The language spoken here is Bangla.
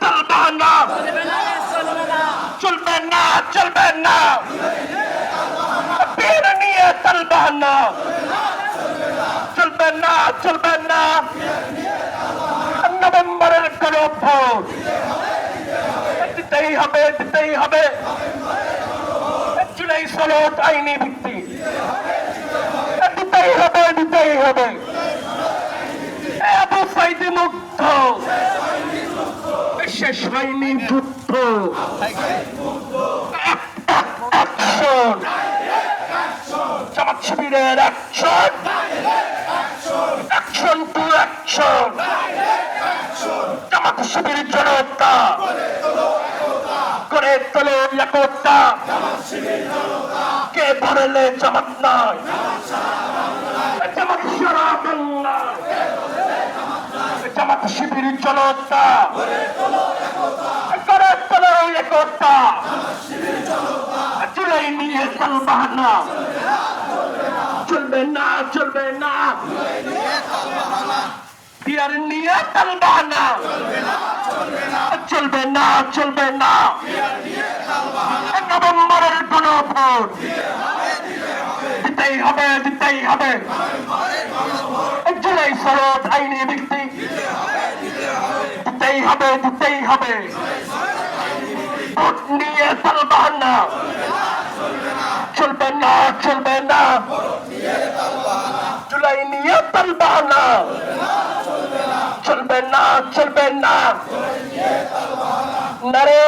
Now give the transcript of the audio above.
তালবাহানা চলবে না চলবে না পীর নিয়ে তালবাহানা চলবে না চলবে না নভেম্বরের কোনো ভোট দিতেই হবে দিতেই হবে জুলাই 16 আইনি ভিত্তি দিতেই হবে দিতেই হবে আবু সাইদি মুক্ত শেষ হয়নি যুদ্ধ অ্যাকশন জামাত শিবিরের action action to action Jamaat Shibir জনতা করে তোলো একতা কে ভরলে জামাত নয় জামাত সারা বাংলা জামাত শিবির জনতা করে তোলো একতা জুলাই নিয়ে তালবাহানা চলবে না চলবে না পিয়ার নিয়ে তালবাহানা চলবে না চলবে না নভেম্বরের গণভোট দিতেই হবে দিতেই হবে জুলাই 16 আইনি ভিত্তি দিতেই হবে দিতেই হবে ভোট নিয়ে তালবাহানা চলবে না চলবে না জুলাই নিয়ে তালবাহানা চলবে না চলবে না নারে